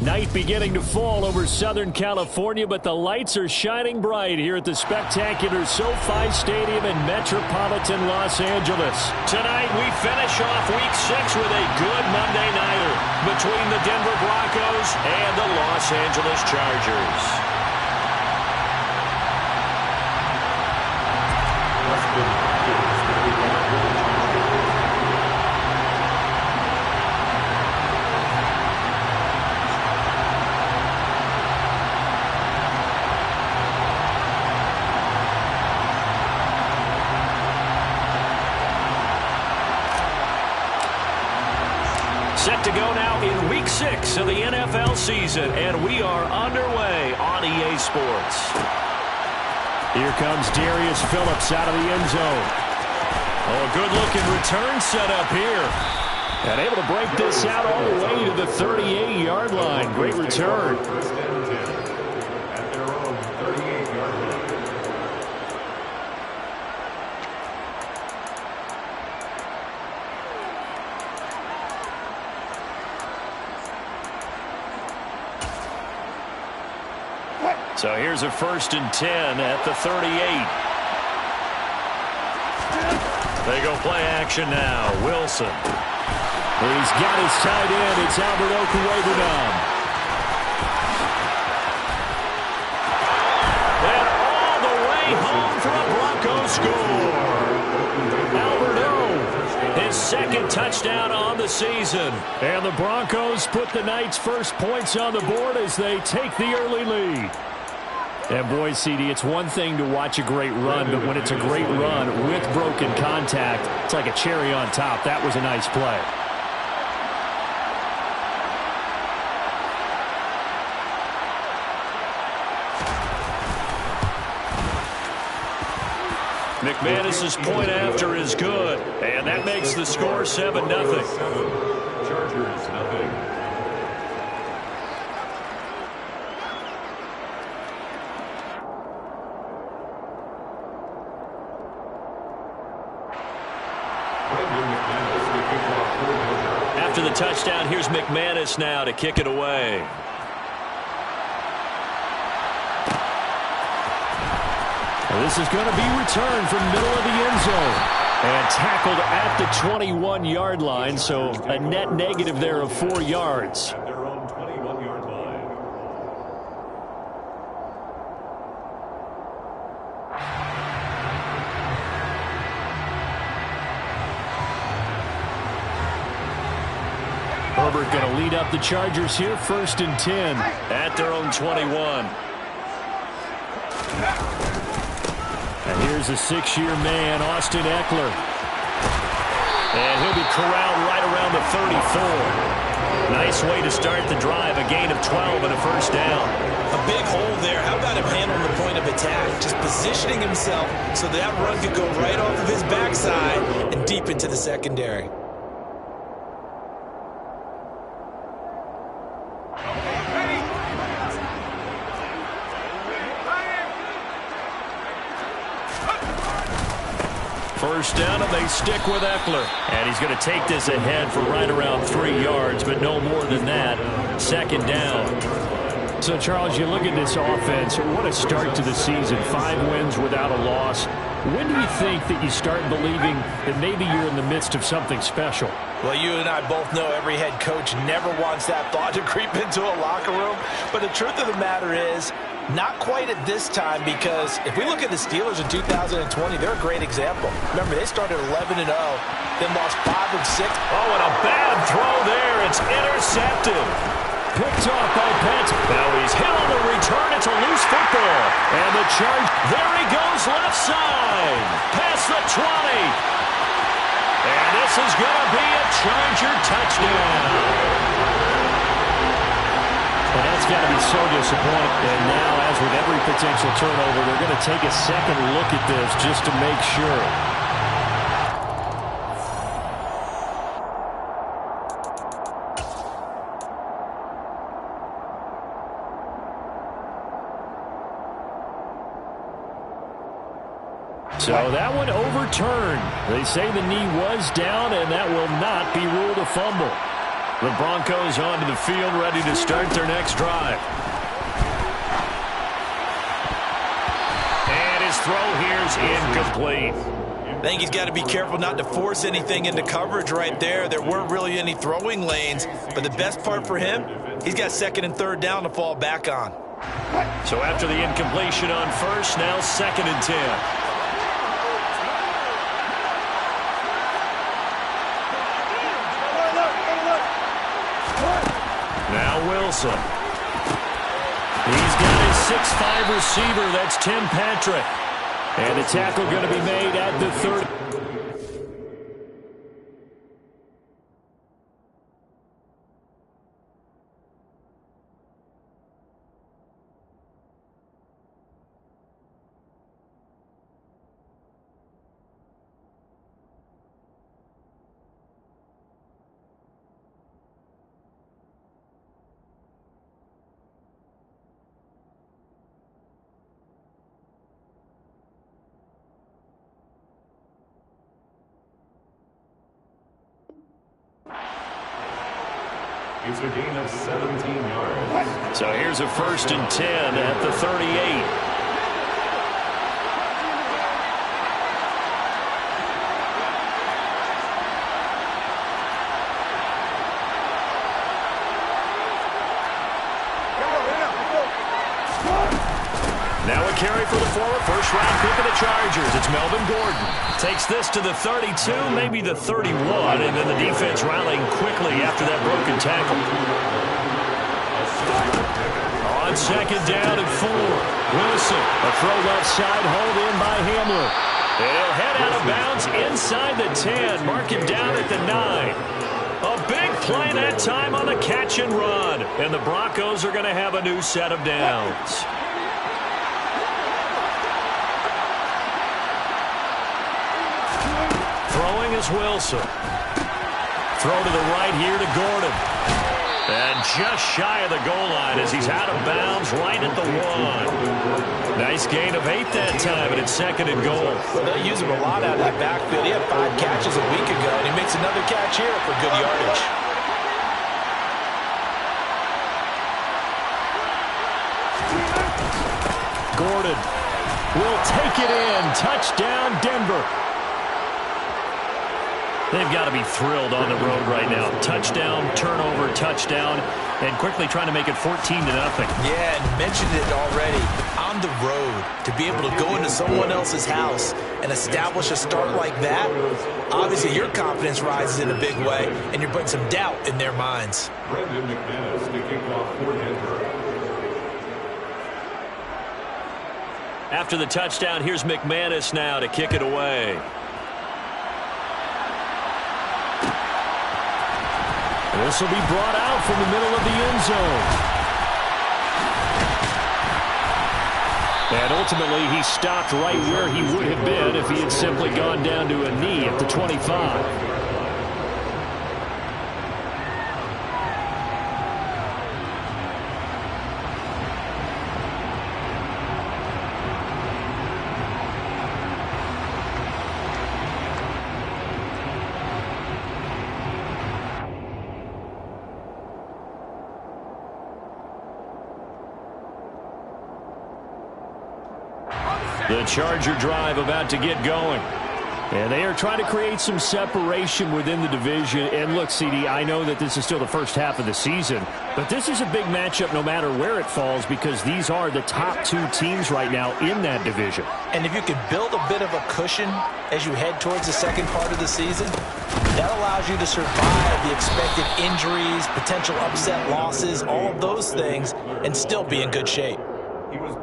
Night beginning to fall over Southern California, but the lights are shining bright here at the spectacular SoFi Stadium in metropolitan Los Angeles. Tonight we finish off Week 6 with a good Monday nighter between the Denver Broncos and the Los Angeles Chargers. Set to go now in Week 6 of the NFL season, and we are underway on EA Sports. Here comes Darius Phillips out of the end zone. Oh, good-looking return set up here. And able to break this out all the way to the 38-yard line. Great return. So here's a 1st and 10 at the 38. They go play action now. Wilson. He's got his tight end. It's Albert Okuwebunam. And all the way home for a Broncos score. Albert O, his 2nd touchdown on the season. And the Broncos put the Knights' first points on the board as they take the early lead. And boy, CD, it's one thing to watch a great run, but when it's a great run with broken contact, it's like a cherry on top. That was a nice play. McManus's point after is good, and that makes the score 7-0. Chargers, nothing. After the touchdown, here's McManus now to kick it away. Well, this is going to be returned from middle of the end zone. And tackled at the 21-yard line, so a net negative there of 4 yards. At their own 21-yard line. Herbert going to lead up the Chargers here, 1st and 10 at their own 21. And here's a 6-year man, Austin Eckler. And he'll be corralled right around the 34. Nice way to start the drive, a gain of 12 and a 1st down. A big hole there. How about him handling the point of attack? Just positioning himself so that run could go right off of his backside and deep into the secondary. First down, and they stick with Eckler. And he's going to take this ahead for right around 3 yards, but no more than that. 2nd down. So, Charles, you look at this offense, what a start to the season. 5 wins without a loss. When do you think that you start believing that maybe you're in the midst of something special? Well, you and I both know every head coach never wants that thought to creep into a locker room. But the truth of the matter is, not quite at this time, because if we look at the Steelers in 2020, they're a great example. Remember, they started 11-0, then lost 5-6. Oh, and a bad throw there. It's intercepted. Picked off by Pence. Now he's hit on the return. It's a loose football. And the charge. There he goes left side. Past the 20. And this is going to be a Charger touchdown. And that's got to be so disappointing. And now, as with every potential turnover, they're going to take a second look at this just to make sure. So that one overturned. They say the knee was down, and that will not be ruled a fumble. The Broncos onto the field, ready to start their next drive. And his throw here is incomplete. I think he's got to be careful not to force anything into coverage right there. There weren't really any throwing lanes, but the best part for him, he's got second and third down to fall back on. So after the incompletion on first, now 2nd and 10. Now Wilson. He's got his 6'5" receiver. That's Tim Patrick. And the tackle going to be made at the 30. It's a gain of 17 yards. So here's a 1st and 10 at the 38. Now a carry for the former first-round pick of the Chargers. It's Melvin Gordon. Takes this to the 32, maybe the 31, and then the defense rallying quickly after that broken tackle. On 2nd down and 4. Wilson, a throw left side, hauled in by Hamler. He'll head out of bounds inside the 10. Mark him down at the 9. A big play that time on the catch and run. And the Broncos are going to have a new set of downs. Throwing is Wilson. Throw to the right here to Gordon. And just shy of the goal line as he's out of bounds right at the 1. Nice gain of 8 that time, and it's 2nd and goal. Well, they'll use him a lot out of that backfield. He had 5 catches a week ago, and he makes another catch here for good yardage. Gordon will take it in. Touchdown, Denver. They've got to be thrilled on the road right now. Touchdown, turnover, touchdown, and quickly trying to make it 14-0. Yeah, and mentioned it already. On the road, to be able to go into someone else's house and establish a start like that, obviously your confidence rises in a big way, and you're putting some doubt in their minds. Brendan McManus to kick off for Denver. After the touchdown, here's McManus now to kick it away. This will be brought out from the middle of the end zone. And ultimately, he stopped right where he would have been if he had simply gone down to a knee at the 25. The Charger drive about to get going. And they are trying to create some separation within the division. And look, CD, I know that this is still the first half of the season, but this is a big matchup no matter where it falls because these are the top 2 teams right now in that division. And if you can build a bit of a cushion as you head towards the second part of the season, that allows you to survive the expected injuries, potential upset losses, all of those things, and still be in good shape.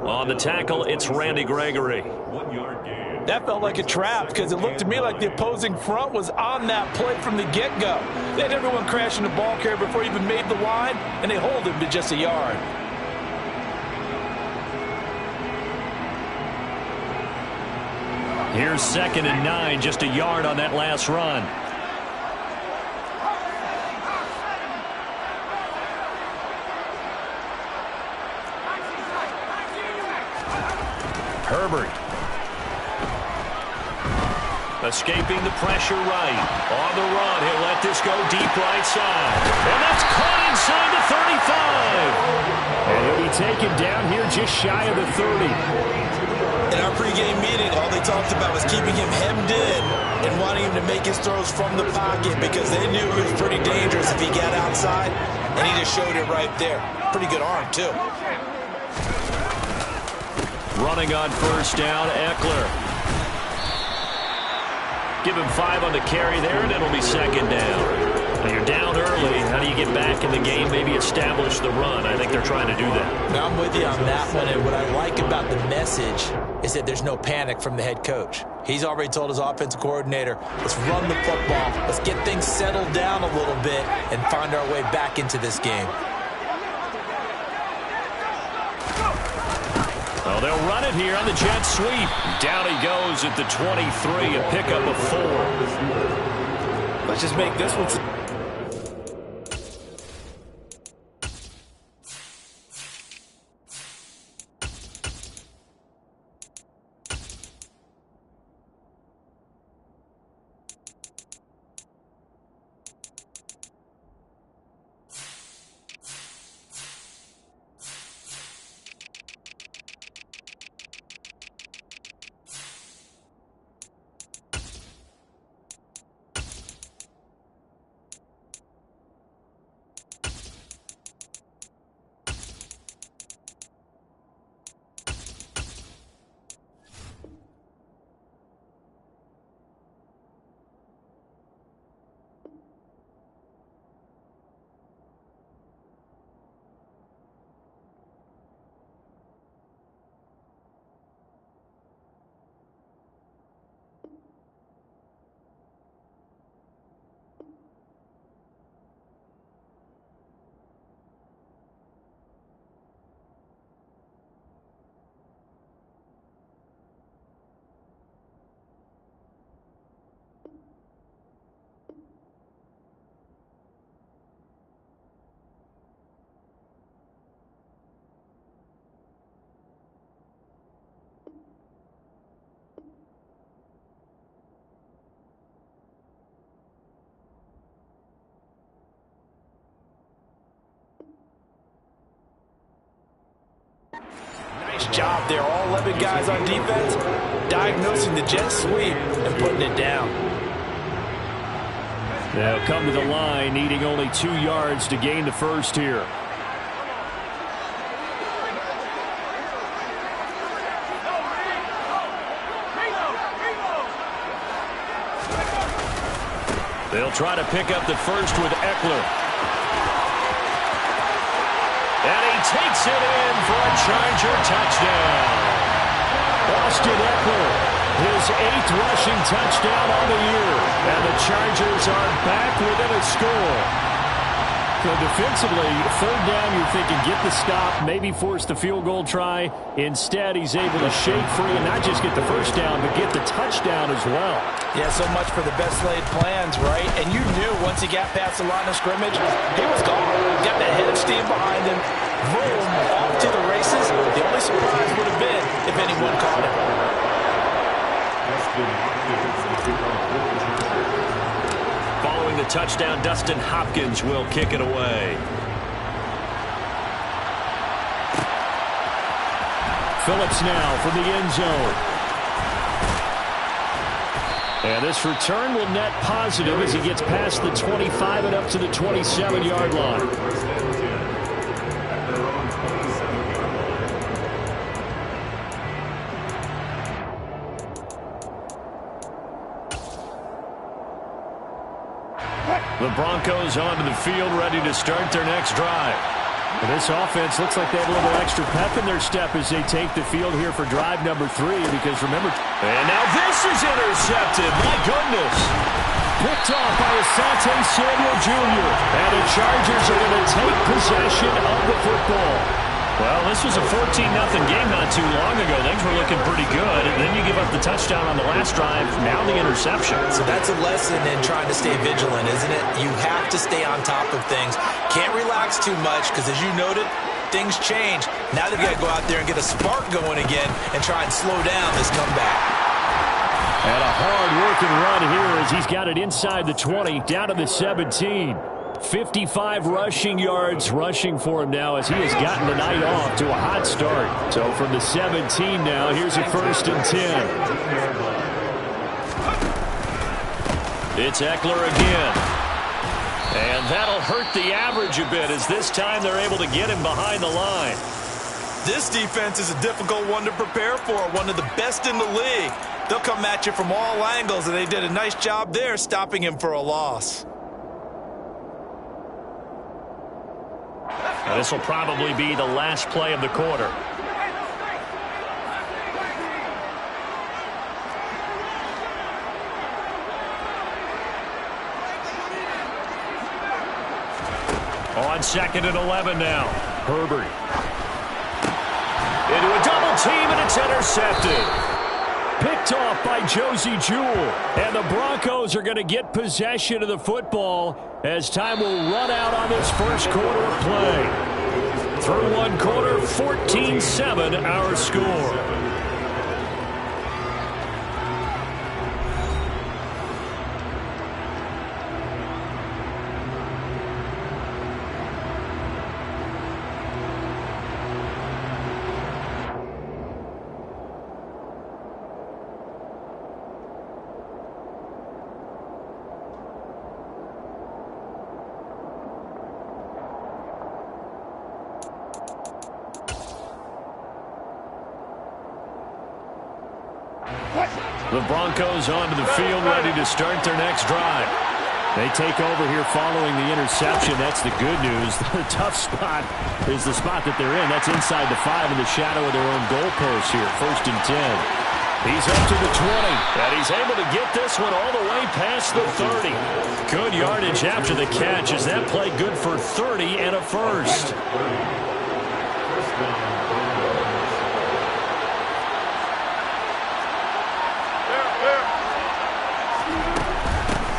On the tackle, it's Randy Gregory. 1 yard gain. That felt like a trap because it looked to me like the opposing front was on that play from the get-go. They had everyone crashing the ball carrier before he even made the line, and they hold him to just a yard. Here's 2nd and 9, just a yard on that last run. Herbert. Escaping the pressure right. On the run, he'll let this go deep right side. And that's caught inside the 35. And he'll be taken down here just shy of the 30. In our pregame meeting, all they talked about was keeping him hemmed in and wanting him to make his throws from the pocket because they knew he was pretty dangerous if he got outside, and he just showed it right there. Pretty good arm, too. Running on first down, Eckler. Give him 5 on the carry there, and it'll be second down. Now you're down early. How do you get back in the game, maybe establish the run? I think they're trying to do that. Now I'm with you on that one, and what I like about the message is that there's no panic from the head coach. He's already told his offensive coordinator, let's run the football, let's get things settled down a little bit and find our way back into this game. Oh, they'll run it here on the jet sweep. Down he goes at the 23, a pickup of 4. Let's just make this one. Nice job there. All 11 guys on defense diagnosing the jet sweep and putting it down. They'll come to the line, needing only 2 yards to gain the first here. They'll try to pick up the first with Eckler. And he takes it in for a Charger touchdown. Austin Eckler, his 8th rushing touchdown on the year. And the Chargers are back within a score. So defensively, 3rd down, you're thinking get the stop, maybe force the field goal try. Instead, he's able to shake free and not just get the first down, but get the touchdown as well. Yeah, so much for the best laid plans, right? And you knew once he got past the line of scrimmage, he was gone. Got that head of steam behind him. Boom, off to the races. The only surprise would have been if anyone caught him. Following the touchdown, Dustin Hopkins will kick it away. Phillips now from the end zone. And this return will net positive as he gets past the 25 and up to the 27-yard line. The Broncos onto the field, ready to start their next drive. And this offense looks like they have a little extra pep in their step as they take the field here for drive number 3, because remember... And now this is intercepted. My goodness. Picked off by Asante Samuel Jr. And the Chargers are going to take possession of the football. Well, this was a 14-0 game not too long ago. Things were looking pretty good, and then you give up the touchdown on the last drive, now the interception. So that's a lesson in trying to stay vigilant, isn't it? You have to stay on top of things. Can't relax too much, because as you noted, things change. Now they've got to go out there and get a spark going again and try and slow down this comeback. And a hard-working run here as he's got it inside the 20, down to the 17. 55 rushing yards rushing for him now as he has gotten the night off to a hot start. So from the 17 now, here's a 1st and 10. It's Eckler again. And that'll hurt the average a bit as this time they're able to get him behind the line. This defense is a difficult one to prepare for, one of the best in the league. They'll come at you from all angles, and they did a nice job there stopping him for a loss. Now, this will probably be the last play of the quarter. On 2nd and 11 now. Herbert. Into a double team, and it's intercepted. Picked off by Josie Jewell. And the Broncos are going to get possession of the football as time will run out on this first quarter of play. Through one quarter, 14-7 our score. The Broncos onto the field, ready to start their next drive. They take over here following the interception. That's the good news. The tough spot is the spot that they're in. That's inside the 5 in the shadow of their own goalpost here. 1st and 10. He's up to the 20, and he's able to get this one all the way past the 30. Good yardage after the catch. Is that play good for 30 and a first?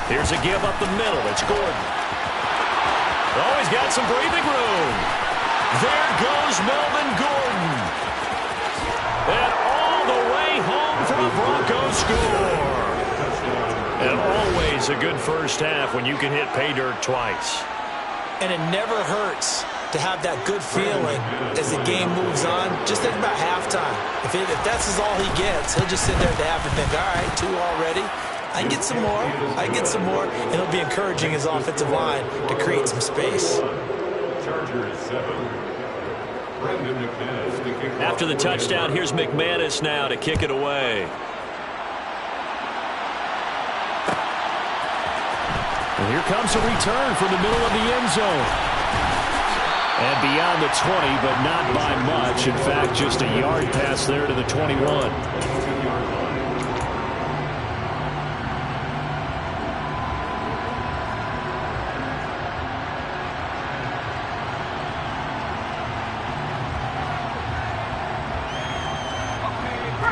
Here's a give up the middle. It's Gordon. Oh, he's got some breathing room. There goes Melvin Gordon. And all the way home for the Broncos score. And always a good first half when you can hit pay dirt twice. And it never hurts to have that good feeling as the game moves on. Just think about halftime. If that's all he gets, he'll just sit there at the half and think, all right, 2 already. I get some more. I get some more. And he'll be encouraging his offensive line to create some space. Chargers 7. After the touchdown, here's McManus now to kick it away. And here comes a return from the middle of the end zone. And beyond the 20, but not by much. In fact, just a yard pass there to the 21.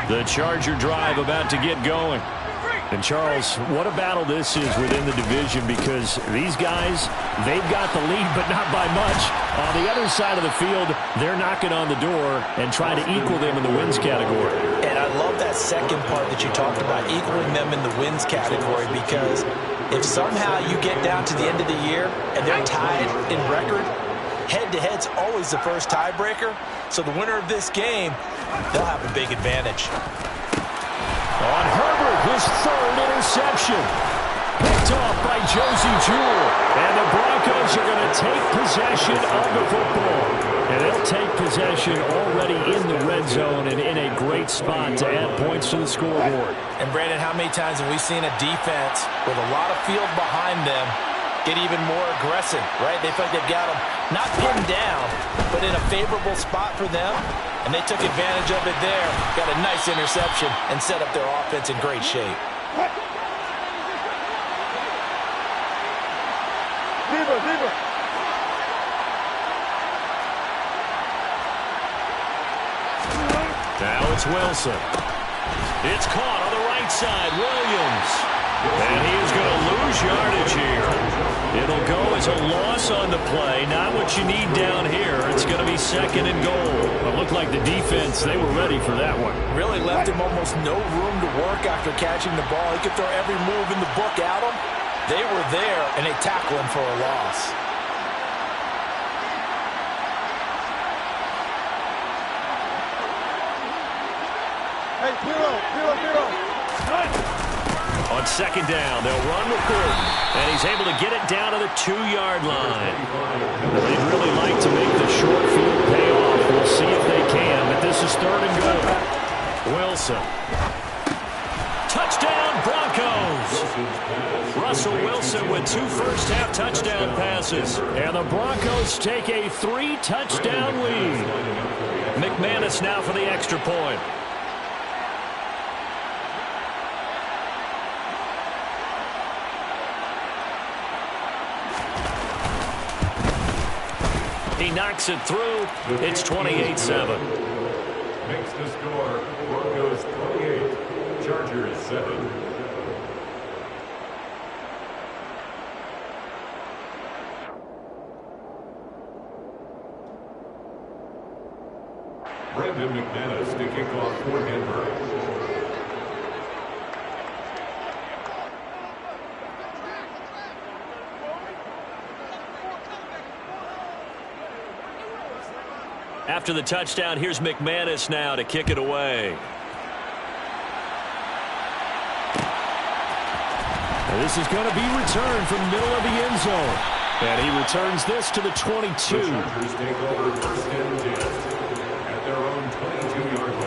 The Charger drive about to get going. And, Charles, what a battle this is within the division because these guys, they've got the lead, but not by much. On the other side of the field, they're knocking on the door and trying to equal them in the wins category. And I love that second part that you talked about, equaling them in the wins category, because if somehow you get down to the end of the year and they're tied in record, head-to-head's always the first tiebreaker. So the winner of this game, they'll have a big advantage. On Herbert, his 3rd interception. Picked off by Josie Jewell. And the Broncos are going to take possession of the football. And they'll take possession already in the red zone and in a great spot to add points to the scoreboard. And, Brandon, how many times have we seen a defense with a lot of field behind them get even more aggressive, right? They feel like they've got them not pinned down, but in a favorable spot for them. And they took advantage of it there. Got a nice interception and set up their offense in great shape. Now it's Wilson. It's caught on the right side. Williams. And he is going to lose yardage here. It'll go as a loss on the play. Not what you need down here. It's going to be 2nd and goal. It looked like the defense, they were ready for that one. Really left him almost no room to work after catching the ball. He could throw every move in the book at him. They were there, and they tackled him for a loss. Hey, Piro. On 2nd down, they'll run with Gordon, and he's able to get it down to the 2-yard line. They'd really like to make the short field pay off. We'll see if they can, but this is 3rd and goal. Wilson. Touchdown, Broncos! Russell Wilson with 2 first-half touchdown passes, and the Broncos take a 3-touchdown lead. McManus now for the extra point. He knocks it through. It's 28-7. Makes the score Broncos 28, Chargers 7. Brandon McManus to kick off for Denver. After the touchdown, here's McManus now to kick it away. And this is going to be returned from the middle of the end zone. And he returns this to the 22. The Chargers take over 1st and 10 at their own 22-yard line.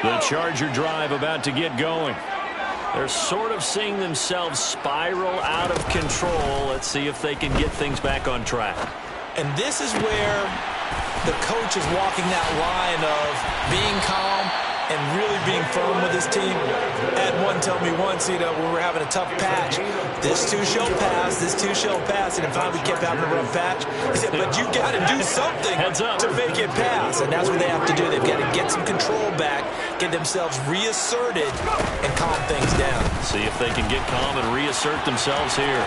The Charger drive about to get going. They're sort of seeing themselves spiral out of control. Let's see if they can get things back on track. And this is where the coach is walking that line of being calm and really being firm with his team. Had one tell me once, when we were having a tough patch, this too shall pass, this too shall pass, and if finally we kept having a rough patch, he said, but you got to do something to make it pass, and that's what they have to do. They've got to get some control back, get themselves reasserted, and calm things down. See if they can get calm and reassert themselves here.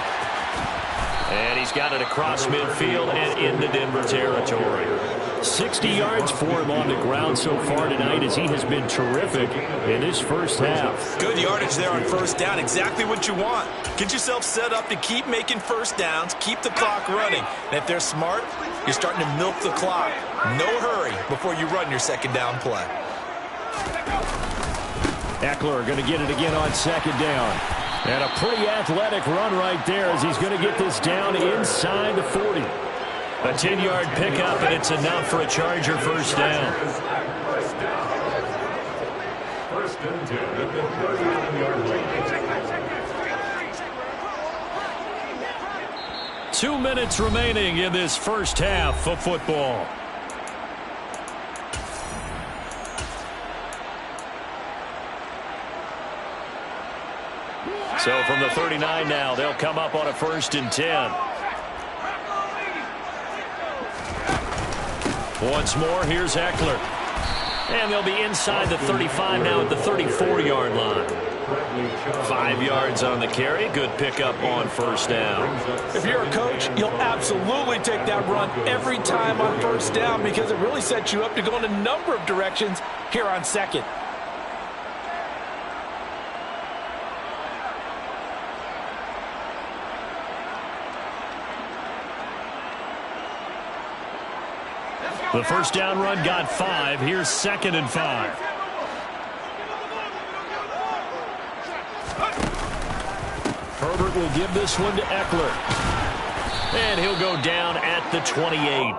And he's got it across midfield and into Denver territory. 60 yards for him on the ground so far tonight as he has been terrific in his first half. Good yardage there on 1st down. Exactly what you want. Get yourself set up to keep making 1st downs, keep the clock running. And if they're smart, you're starting to milk the clock. No hurry before you run your 2nd down play. Eckler going to get it again on 2nd down. And a pretty athletic run right there as he's going to get this down inside the 40. A 10-yard pickup, and it's enough for a Charger 1st down. 1st and 10 at the 39-yard line. 2 minutes remaining in this first half of football. So from the 39 now, they'll come up on a 1st and 10. Once more, here's Eckler. And they'll be inside the 35 now at the 34-yard line. 5 yards on the carry. Good pickup on 1st down. If you're a coach, you'll absolutely take that run every time on 1st down because it really sets you up to go in a number of directions here on 2nd. The 1st down run got 5. Here's 2nd and 5. Herbert will give this one to Eckler. And he'll go down at the 28.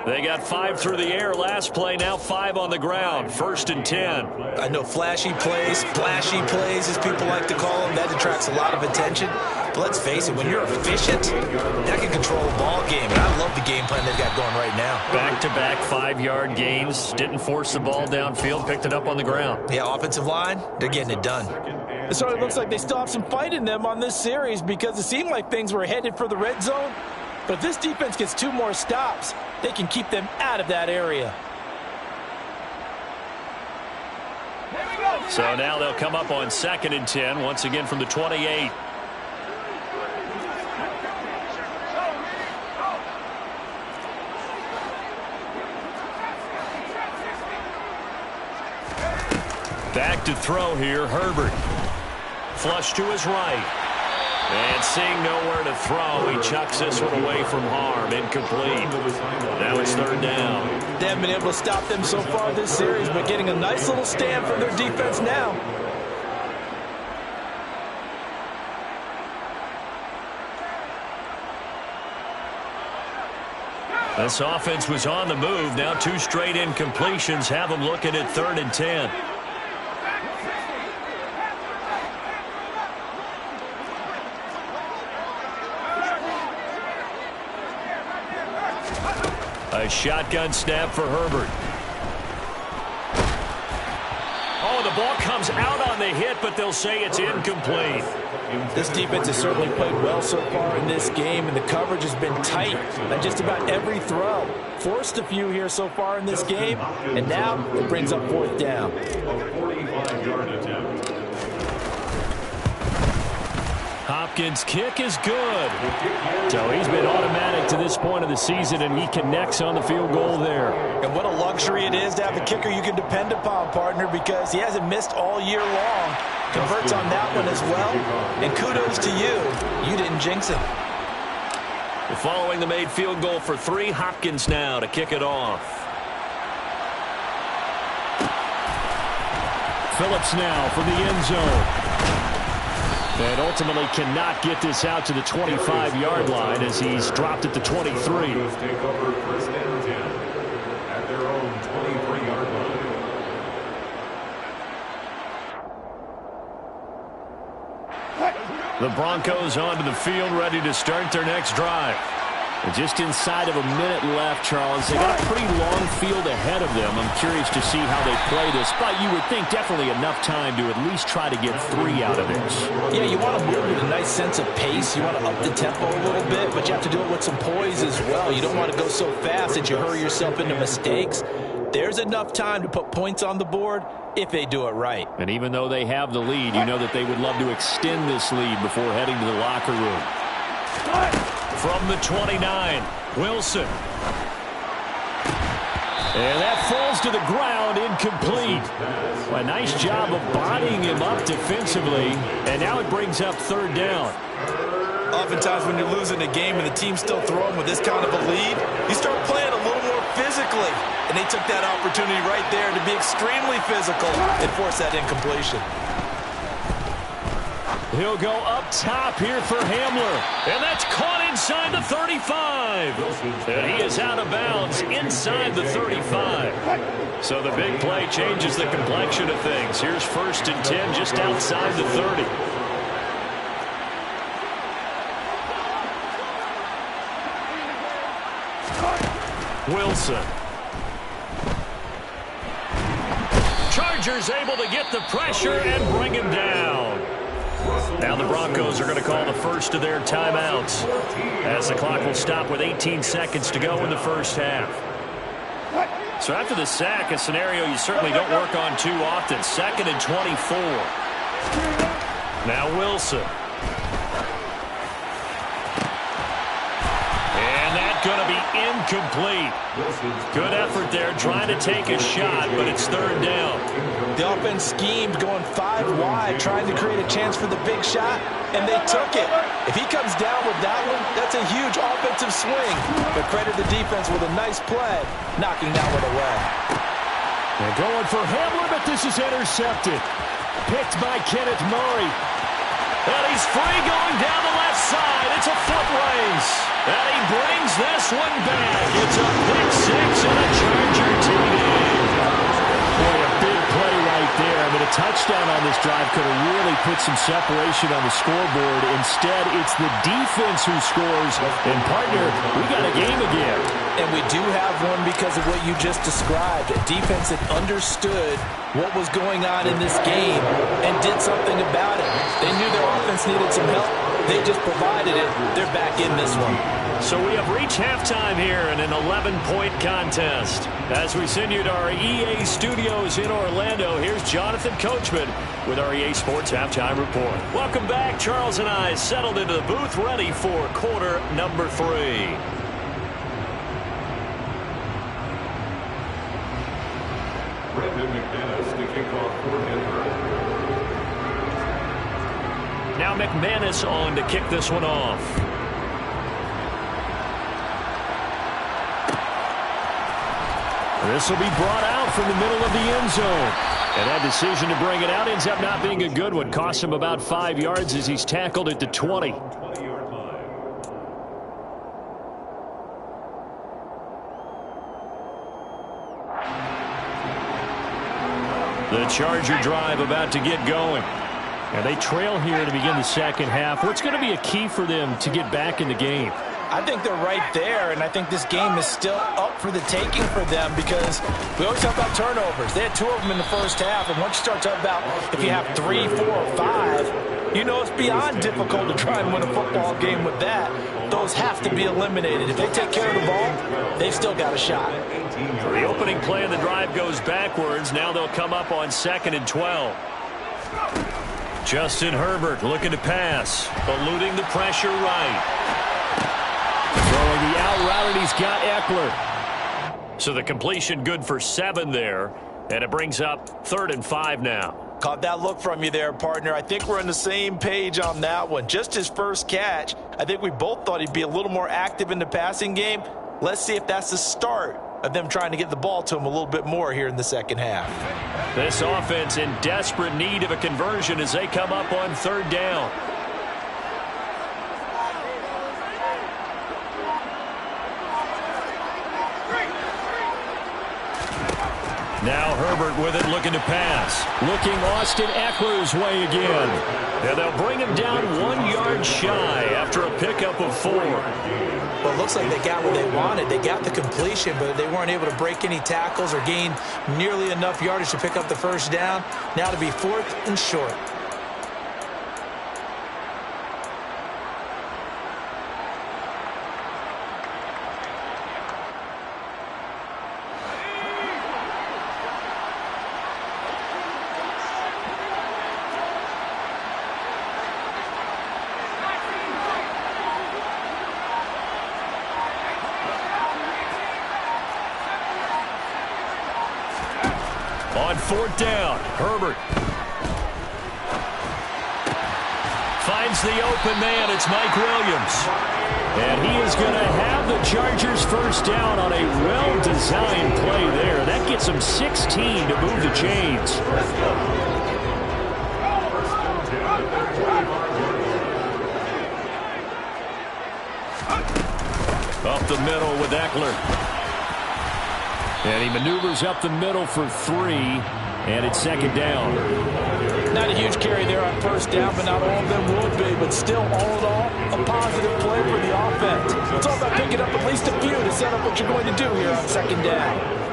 They got 5 through the air last play, now 5 on the ground. 1st and 10. I know flashy plays, splashy plays, as people like to call them, that attracts a lot of attention. But let's face it, when you're efficient, that can control a ball game. And I love the game plan they've got going right now. Back-to-back 5-yard gains. Didn't force the ball downfield, picked it up on the ground. Yeah, offensive line, they're getting it done. It sort of looks like they still have some fight in them on this series because it seemed like things were headed for the red zone. But if this defense gets 2 more stops, they can keep them out of that area. So now they'll come up on 2nd and 10, once again from the 28. Back to throw here, Herbert. Flush to his right. And seeing nowhere to throw, he chucks this one away from harm. Incomplete. Now it's 3rd down. They haven't been able to stop them so far this series, but getting a nice little stand from their defense now. This offense was on the move. Now 2 straight incompletions have them looking at 3rd and 10. A shotgun snap for Herbert. Oh, the ball comes out on the hit, but they'll say it's incomplete. This defense has certainly played well so far in this game, and the coverage has been tight on just about every throw. Forced a few here so far in this game, and now it brings up 4th down. A 45-yard attempt. Hopkins' kick is good. So he's been automatic to this point of the season, and he connects on the field goal there. And what a luxury it is to have a kicker you can depend upon, partner, because he hasn't missed all year long. Converts on that one as well. And kudos to you. You didn't jinx him. Following the made field goal for 3, Hopkins now to kick it off. Phillips now from the end zone. And ultimately cannot get this out to the 25-yard line as he's dropped at the 23. Take over 1st and 10 at their own 23-yard line. The Broncos onto the field, ready to start their next drive. And just inside of a minute left, Charles. They got a pretty long field ahead of them. I'm curious to see how they play this, but you would think definitely enough time to at least try to get 3 out of this. Yeah, you want to move with a nice sense of pace. You want to up the tempo a little bit, but you have to do it with some poise as well. You don't want to go so fast that you hurry yourself into mistakes. There's enough time to put points on the board if they do it right. And even though they have the lead, you know that they would love to extend this lead before heading to the locker room. From the 29, Wilson. And that falls to the ground, incomplete. A nice job of bodying him up defensively, and now it brings up 3rd down. Oftentimes when you're losing a game and the team's still throwing with this kind of a lead, you start playing a little more physically. And they took that opportunity right there to be extremely physical and force that incompletion. He'll go up top here for Hamler. And that's caught inside the 35. And he is out of bounds inside the 35. So the big play changes the complexion of things. Here's 1st and 10 just outside the 30. Wilson. Chargers able to get the pressure and bring him down. Now the Broncos are going to call the first of their timeouts as the clock will stop with 18 seconds to go in the first half. So after the sack, a scenario you certainly don't work on too often. 2nd and 24. Now Wilson. And that's going to be incomplete. Good effort there trying to take a shot, but it's 3rd down. The offense schemed going 5 wide, trying to create a chance for the big shot, and they took it. If he comes down with that one, that's a huge offensive swing. But credit the defense with a nice play, knocking that one away. They're going for Hamler, but this is intercepted. Picked by Kenneth Murray. And he's free going down the left side. It's a foot race. And he brings this one back. It's a pick 6 and a Charger TD. Boy, a big play right there. I mean, a touchdown on this drive could have really put some separation on the scoreboard. Instead, it's the defense who scores. And, partner, we got a game again. And we do have one because of what you just described. A defense that understood what was going on in this game and did something about it. They knew their offense needed some help, They just provided it. They're back in this one. So we have reached halftime here in an 11-point contest. As we send you to our EA studios in Orlando, here's Jonathan Coachman with our EA Sports Halftime Report. Welcome back. Charles and I settled into the booth ready for quarter number 3. Brendan McManus to kick off for Denver. Now McManus on to kick this one off. This will be brought out from the middle of the end zone. And that decision to bring it out ends up not being a good one. Costs him about 5 yards as he's tackled at the 20. The Charger drive about to get going. And they trail here to begin the second half. What's going to be a key for them to get back in the game? I think they're right there, and I think this game is still up for the taking for them because we always talk about turnovers. They had 2 of them in the first half, and once you start talking about if you have 3, 4, or 5, you know it's beyond difficult to try and win a football game with that. Those have to be eliminated. If they take care of the ball, they've still got a shot. The opening play of the drive goes backwards. Now they'll come up on 2nd and 12. Justin Herbert looking to pass, eluding the pressure right. Throwing the out route, and he's got Eckler. So the completion good for 7 there, and it brings up 3rd and 5 now. Caught that look from you there, partner. I think we're on the same page on that one. Just his first catch, I think we both thought he'd be a little more active in the passing game. Let's see if that's the start of them trying to get the ball to him a little bit more here in the second half. This offense in desperate need of a conversion as they come up on 3rd down. Now Herbert with it, looking to pass. Looking Austin Eckler's way again. And they'll bring him down 1 yard shy after a pickup of 4. Well, it looks like they got what they wanted. They got the completion, but they weren't able to break any tackles or gain nearly enough yardage to pick up the first down. Now to be 4th and short. On 4th down, Herbert finds the open man. It's Mike Williams. And he is going to have the Chargers first down on a well-designed play there. That gets them 16 to move the chains. Up the middle with Eckler. And he maneuvers up the middle for 3, and it's 2nd down. Not a huge carry there on first down, but not all of them would be. But still, all in all, a positive play for the offense. It's all about picking up at least a few to set up what you're going to do here on 2nd down.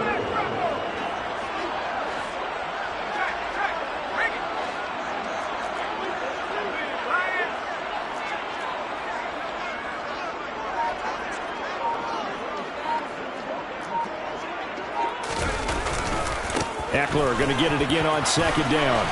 Eckler going to get it again on 2nd down.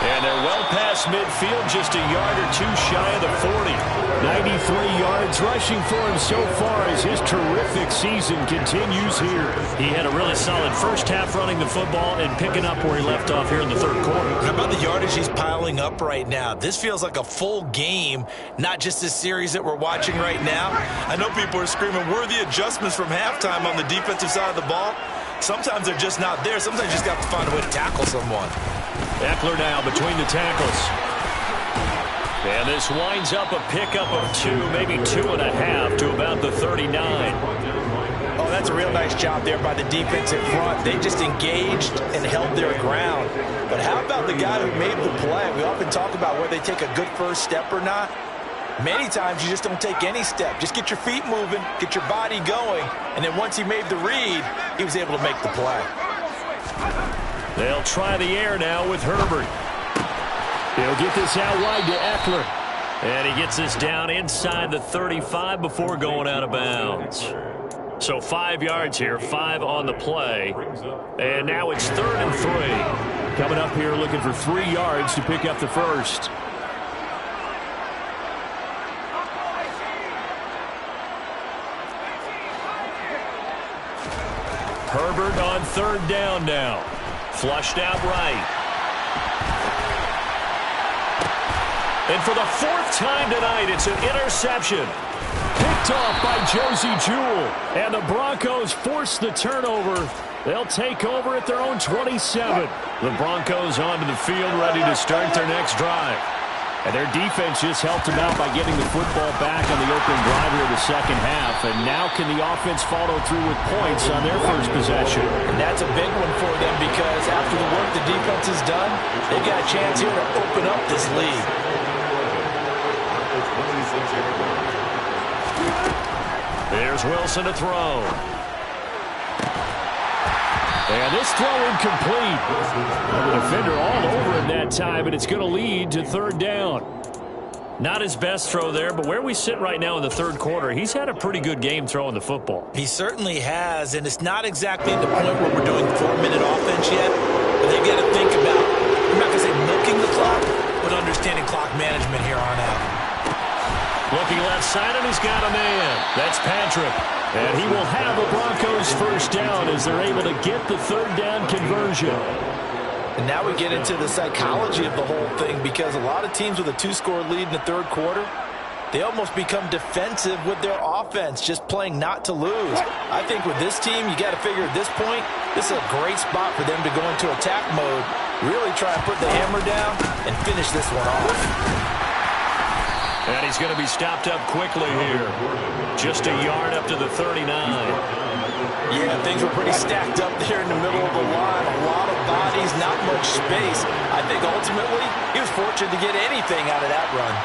And they're well past midfield, just a yard or 2 shy of the 40. 93 yards rushing for him so far as his terrific season continues here. He had a really solid first half running the football and picking up where he left off here in the 3rd quarter. How about the yardage he's piling up right now? This feels like a full game, not just this series that we're watching right now. I know people are screaming, where are the adjustments from halftime on the defensive side of the ball? Sometimes they're just not there. Sometimes you just got to find a way to tackle someone. Eckler now between the tackles. And this winds up a pickup of 2, maybe 2.5 to about the 39. Oh, that's a real nice job there by the defensive front. They just engaged and held their ground. But how about the guy who made the play? We often talk about whether they take a good first step or not. Many times you just don't take any step. Just get your feet moving, get your body going, and then once he made the read, he was able to make the play. They'll try the air now with Herbert. He'll get this out wide to Eckler. And he gets this down inside the 35 before going out of bounds. So 5 yards here, 5 on the play. And now it's 3rd and 3. Coming up here looking for 3 yards to pick up the first. Herbert on 3rd down now. Flushed out right. And for the 4th time tonight, it's an interception. Picked off by Josie Jewell. And the Broncos force the turnover. They'll take over at their own 27. The Broncos onto the field ready to start their next drive. And their defense just helped them out by getting the football back on the opening drive here in the second half. And now can the offense follow through with points on their first possession? And that's a big one for them because after the work the defense has done, they've got a chance here to open up this lead. There's Wilson to throw. And this throw incomplete. The defender all over him that time, and it's going to lead to 3rd down. Not his best throw there, but where we sit right now in the 3rd quarter, he's had a pretty good game throwing the football. He certainly has, and it's not exactly at the point where we're doing 4-minute offense yet, but they've got to think about, I'm not going to say milking the clock, but understanding clock management here on out. Looking left side, and he's got a man. That's Patrick. And he will have the Broncos first down as they're able to get the 3rd down conversion. And now we get into the psychology of the whole thing because a lot of teams with a 2-score lead in the 3rd quarter, they almost become defensive with their offense, just playing not to lose. I think with this team, you got to figure at this point, this is a great spot for them to go into attack mode, really try and put the hammer down and finish this one off. And he's going to be stopped up quickly here. Just a yard up to the 39. Yeah, things were pretty stacked up there in the middle of the line. A lot of bodies, not much space. I think ultimately he was fortunate to get anything out of that run.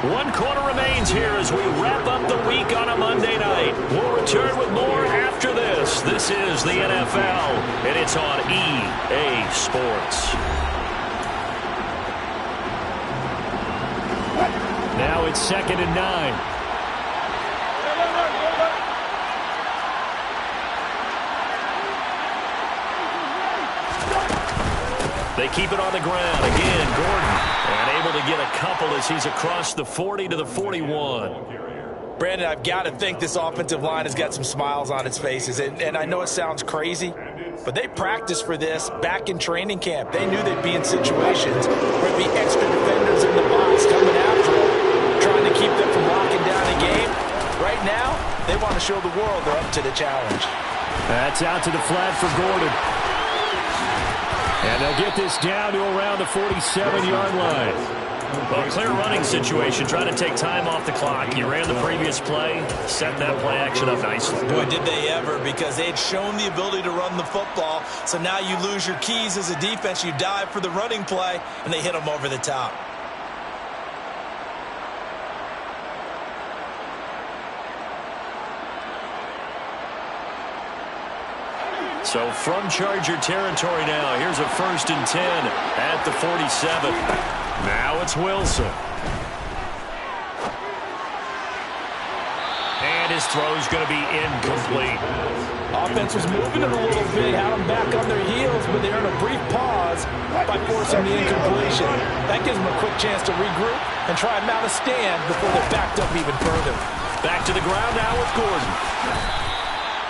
One quarter remains here as we wrap up the week on a Monday night. We'll return with more after this. This is the NFL, and it's on EA Sports. Now it's 2nd and 9. They keep it on the ground. Again, Gordon. And able to get a couple as he's across the 40 to the 41. Brandon, I've got to think this offensive line has got some smiles on its faces. And I know it sounds crazy, but they practiced for this back in training camp. They knew they'd be in situations where there'd be extra defenders in the box coming after them, trying to keep them from locking down a game. Right now, they want to show the world they're up to the challenge. That's out to the flat for Gordon. And they'll get this down to around the 47-yard line. Well, clear running situation. Trying to take time off the clock. You ran the previous play, set that play action up nicely. Boy, did they ever, because they had shown the ability to run the football. So now you lose your keys as a defense. You dive for the running play, and they hit them over the top. So from Charger territory now, here's a 1st and 10 at the 47. Now it's Wilson. And his throw's going to be incomplete. Offense was moving it a little bit, had them back on their heels, but they earned a brief pause by forcing the incompletion. That gives them a quick chance to regroup and try and mount a stand before they're backed up even further. Back to the ground now with Gordon.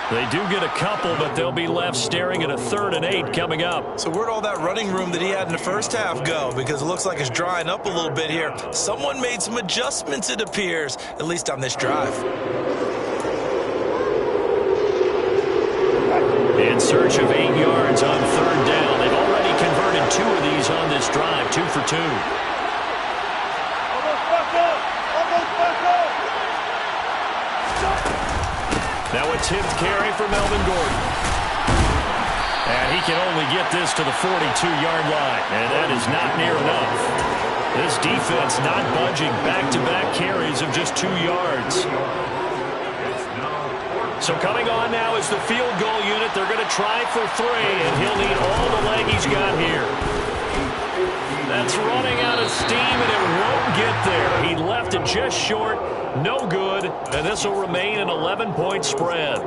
They do get a couple, but they'll be left staring at a 3rd and 8 coming up. So where'd all that running room that he had in the first half go? Because it looks like it's drying up a little bit here. Someone made some adjustments, it appears, at least on this drive. In search of 8 yards on 3rd down. They've already converted 2 of these on this drive, 2 for 2. Now a tipped carry for Melvin Gordon. And he can only get this to the 42-yard line. And that is not near enough. This defense not budging. Back-to-back carries of just 2 yards. So coming on now is the field goal unit. They're going to try for 3, and he'll need all the leg he's got here. That's running out of steam, and it won't get there. He left it just short. No good, and this will remain an 11-point spread.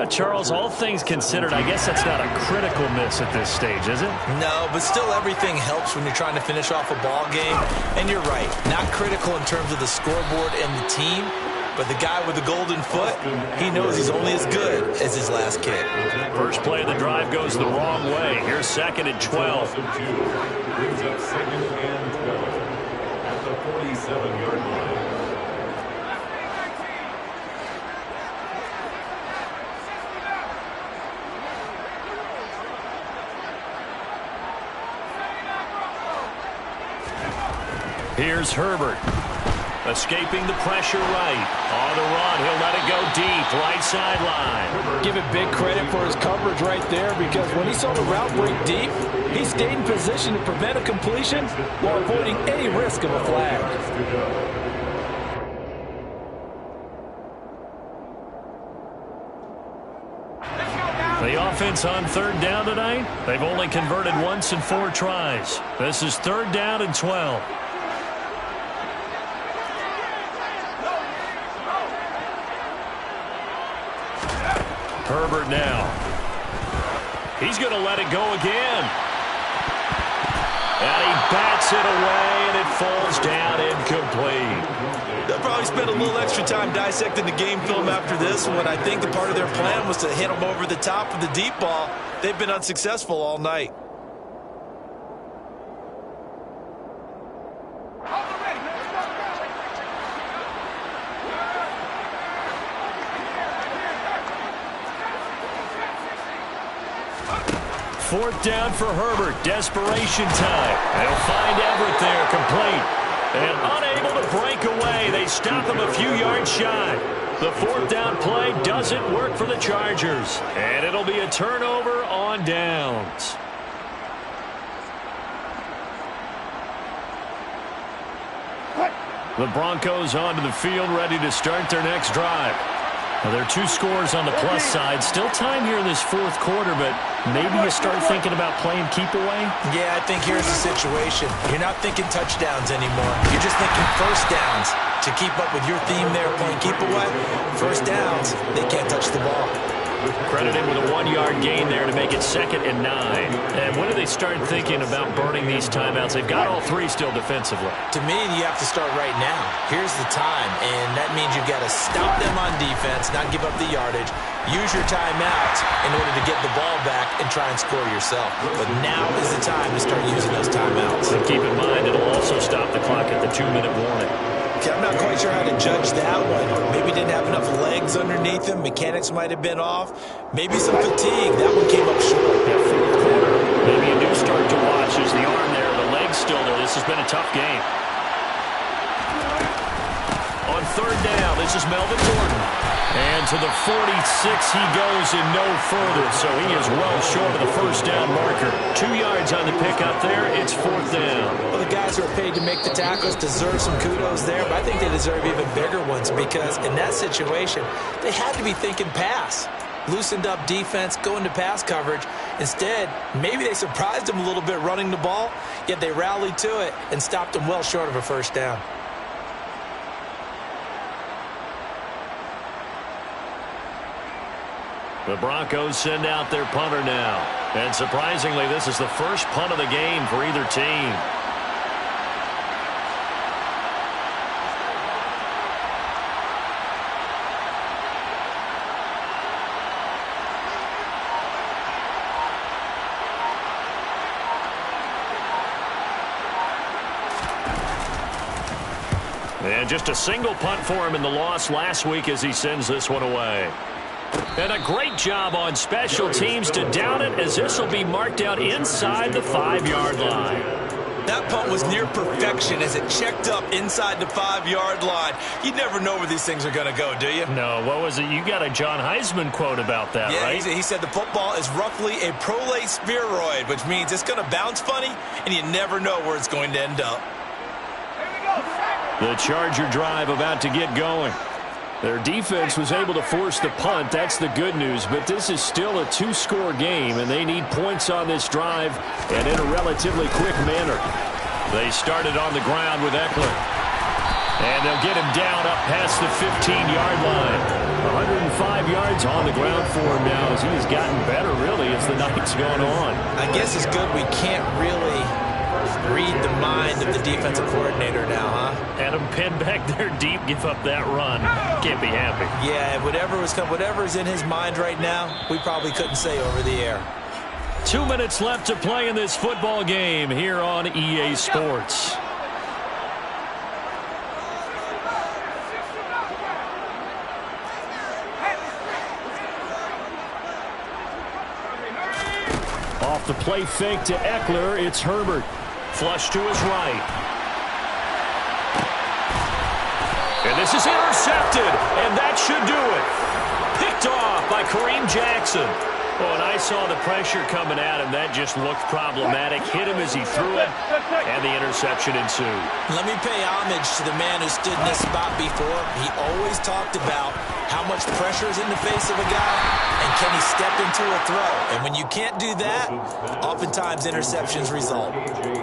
Charles, all things considered, I guess that's not a critical miss at this stage, is it? No, but still everything helps when you're trying to finish off a ball game. And you're right, not critical in terms of the scoreboard and the team, but the guy with the golden foot, he knows he's only as good as his last kick. First play of the drive goes the wrong way. Here's 2nd and 12. Brings up 2nd and 12 at the 47-yard line. Here's Herbert. Escaping the pressure right. On the run, he'll let it go deep. Right sideline. Give it big credit for his coverage right there, because when he saw the route break deep, he stayed in position to prevent a completion while avoiding any risk of a flag. The offense on 3rd down tonight, they've only converted once in 4 tries. This is 3rd down and 12. Herbert now. He's going to let it go again. And he bats it away, and it falls down incomplete. They'll probably spend a little extra time dissecting the game film after this one. I think the part of their plan was to hit them over the top of the deep ball. They've been unsuccessful all night. Fourth down for Herbert. Desperation time. They'll find Everett there, complete. And unable to break away. They stop him a few yards shy. The 4th down play doesn't work for the Chargers. And it'll be a turnover on downs. The Broncos onto the field, ready to start their next drive. Well, there are 2 scores on the plus side. Still time here in this 4th quarter, but maybe you start thinking about playing keep away? Yeah, I think here's the situation. You're not thinking touchdowns anymore. You're just thinking first downs. To keep up with your theme there, playing keep away, first downs, they can't touch the ball. Credited with a 1-yard gain there to make it 2nd and 9. And when do they start thinking about burning these timeouts? They've got all 3 still defensively. To me, you have to start right now. Here's the time, and that means you've got to stop them on defense, not give up the yardage, use your timeouts in order to get the ball back and try and score yourself. But now is the time to start using those timeouts. And keep in mind, it'll also stop the clock at the 2-minute warning. Okay, I'm not quite sure how to judge that one. Maybe didn't have enough legs underneath him. Mechanics might have been off. Maybe some fatigue. That one came up short. Yeah, 4th quarter. Maybe a new start to watch. There's the arm there, the leg's still there. This has been a tough game. On 3rd down, this is Melvin Gordon. And to the 46 he goes and no further. So he is well short of the first down marker. 2 yards on the pickup there. It's 4th down. Well, the guys who are paid to make the tackles deserve some kudos there, but I think they deserve even bigger ones, because in that situation, they had to be thinking pass. Loosened up defense, going to pass coverage. Instead, maybe they surprised them a little bit running the ball, yet they rallied to it and stopped them well short of a first down. The Broncos send out their punter now. And surprisingly, this is the first punt of the game for either team. And just a single punt for him in the loss last week as he sends this one away. And a great job on special teams to down it, as this will be marked out inside the 5-yard line. That punt was near perfection as it checked up inside the 5-yard line. You never know where these things are going to go, do you? No, what was it? You got a John Heisman quote about that, right? Yeah, he said the football is roughly a prolate spheroid, which means it's going to bounce funny, and you never know where it's going to end up. The Charger drive about to get going. Their defense was able to force the punt. That's the good news. But this is still a two-score game, and they need points on this drive and in a relatively quick manner. They started on the ground with Eckler. And they'll get him down up past the 15-yard line. 105 yards on the ground for him now as he has gotten better, really, as the night's gone on. I guess it's good we can't really read the mind of the defensive coordinator now, huh? Had him pinned back there deep, give up that run. Can't be happy. Yeah, whatever's in his mind right now, we probably couldn't say over the air. 2 minutes left to play in this football game here on EA Sports. Off the play fake to Eckler, it's Herbert. Flush to his right. And this is intercepted, and that should do it. Picked off by Kareem Jackson. Oh, and I saw the pressure coming at him. That just looked problematic. Hit him as he threw it, and the interception ensued. Let me pay homage to the man who stood in this spot before. He always talked about how much pressure is in the face of a guy, and can he step into a throw? And when you can't do that, oftentimes interceptions result.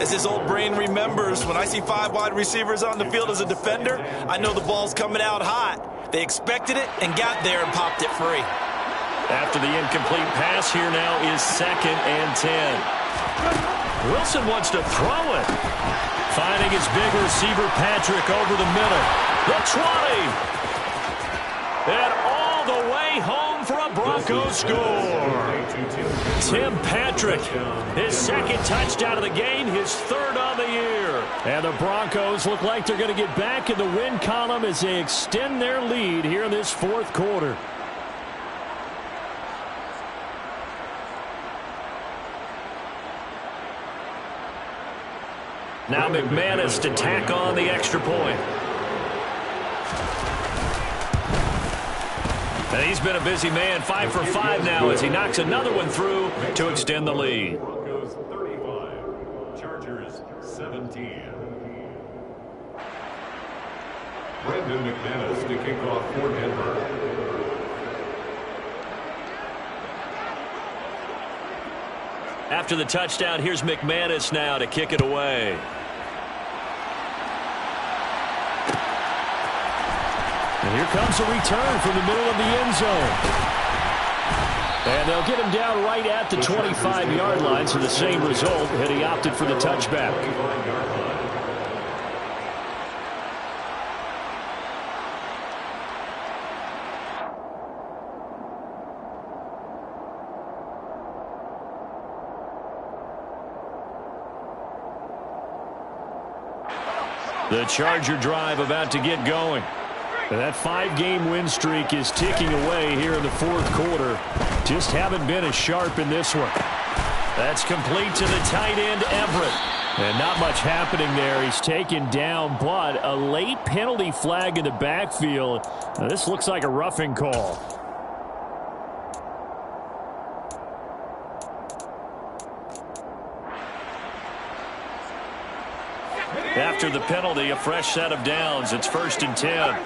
As his old brain remembers, when I see 5 wide receivers on the field as a defender, I know the ball's coming out hot. They expected it and got there and popped it free. After the incomplete pass, here now is 2nd and 10. Wilson wants to throw it. Finding his big receiver, Patrick, over the middle. The 20. And all the way home for a Broncos score. Tim Patrick, his 2nd touchdown of the game, his 3rd on the year. And the Broncos look like they're going to get back in the win column as they extend their lead here in this 4th quarter. Now McManus to tack on the extra point. And he's been a busy man, 5 for 5 now as he knocks another one through to extend the lead. Broncos 35, Chargers 17. Brandon McManus to kick off for Denver. After the touchdown, here's McManus now to kick it away. And here comes a return from the middle of the end zone. And they'll get him down right at the 25-yard line, so the same result, and he opted for the touchback. The Charger drive about to get going. And that 5-game win streak is ticking away here in the 4th quarter. Just haven't been as sharp in this one. That's complete to the tight end, Everett. And not much happening there. He's taken down, but a late penalty flag in the backfield. Now, this looks like a roughing call. After the penalty, a fresh set of downs. It's 1st and 10.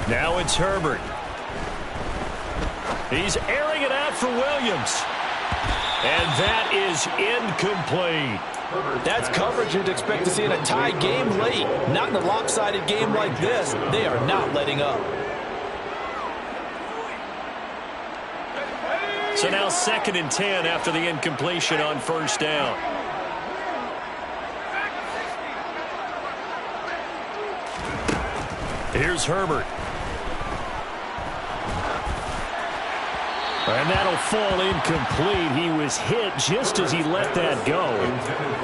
Now it's Herbert. He's airing it out for Williams. And that is incomplete. That's coverage you'd expect to see in a tie game late. Not in a lopsided game like this. They are not letting up. So now 2nd and 10 after the incompletion on 1st down. Here's Herbert. And that'll fall incomplete. He was hit just as he let that go.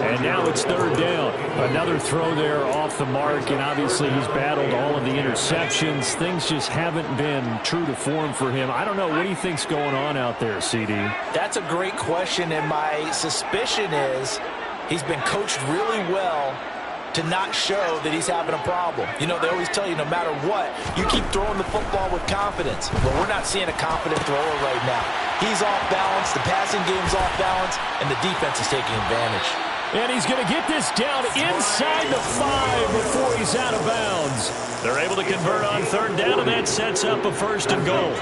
And now it's 3rd down. Another throw there off the mark, and obviously he's battled all of the interceptions. Things just haven't been true to form for him. I don't know. What do you think's going on out there, CD? That's a great question, and my suspicion is he's been coached really well to not show that he's having a problem. You know, they always tell you no matter what, you keep throwing the football with confidence. But we're not seeing a confident thrower right now. He's off balance, the passing game's off balance, and the defense is taking advantage. And he's going to get this down inside inside the 5 before he's out of bounds. They're able to convert on third down, and that sets up a first and goal.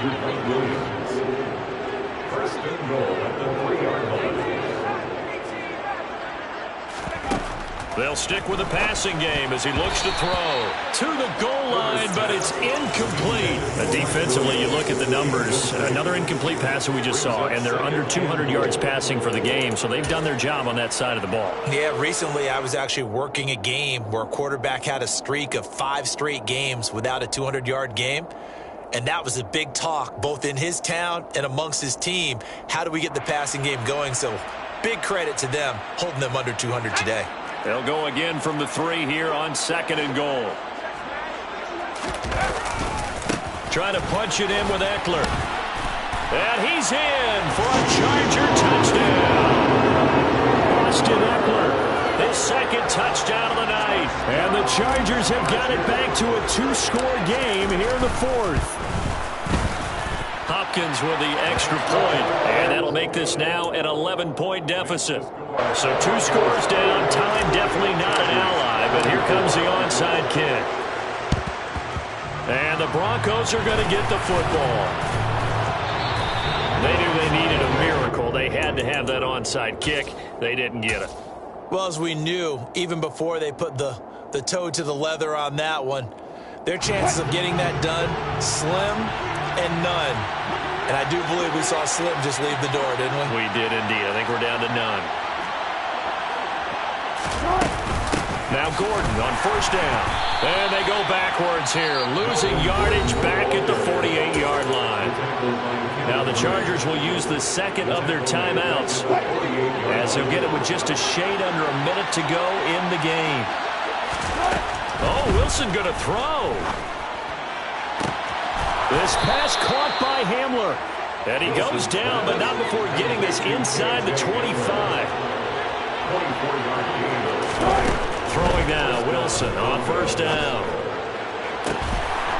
First and goal at the 3-yard line. They'll stick with the passing game as he looks to throw to the goal line, but it's incomplete. Defensively, you look at the numbers. Another incomplete pass that we just saw, and they're under 200 yards passing for the game, so they've done their job on that side of the ball. Yeah, recently I was actually working a game where a quarterback had a streak of 5 straight games without a 200-yard game, and that was a big talk both in his town and amongst his team. How do we get the passing game going? So big credit to them holding them under 200 today. They'll go again from the 3 here on second and goal. Trying to punch it in with Eckler. And he's in for a Charger touchdown. Austin Eckler, his second touchdown of the night. And the Chargers have got it back to a 2-score game here in the 4th. Hopkins with the extra point, and that'll make this now an 11-point deficit. So 2 scores down, time definitely not an ally, but here comes the onside kick. And the Broncos are going to get the football. They knew they needed a miracle. They had to have that onside kick. They didn't get it. Well, as we knew, even before they put the toe to the leather on that one, their chances of getting that done, slim and none. And I do believe we saw Slim just leave the door, didn't we? We did indeed. I think we're down to none. Now Gordon on first down. And they go backwards here, losing yardage back at the 48-yard line. Now the Chargers will use the second of their timeouts, as they'll get it with just a shade under a minute to go in the game. Oh, Wilson going to throw. This pass caught by Hamler. And he goes down, but not before getting this inside the 25. Throwing now, Wilson on first down.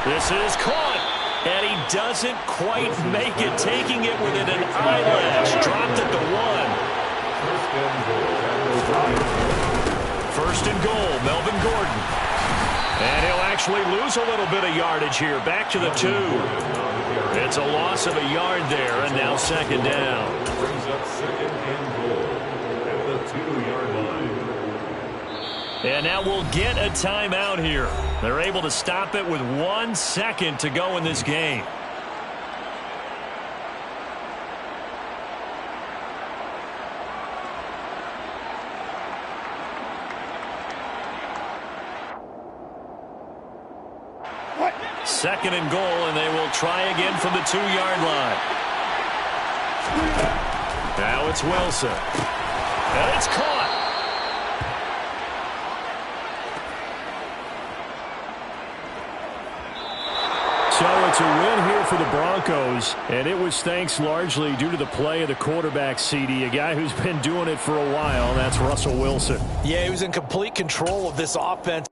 This is caught, and he doesn't quite make it, taking it within an eyelash. Dropped at the 1. First and goal, Melvin Gordon. And he'll actually lose a little bit of yardage here, back to the 2. It's a loss of a yard there, and now second down. Brings up second and goal at the 2-yard line. And now we'll get a timeout here. They're able to stop it with 1 second to go in this game. Second and goal, and they will try again from the 2-yard line. Now it's Wilson. And it's caught. So it's a win here for the Broncos, and it was thanks largely due to the play of the quarterback, CD, a guy who's been doing it for a while, and that's Russell Wilson. Yeah, he was in complete control of this offense.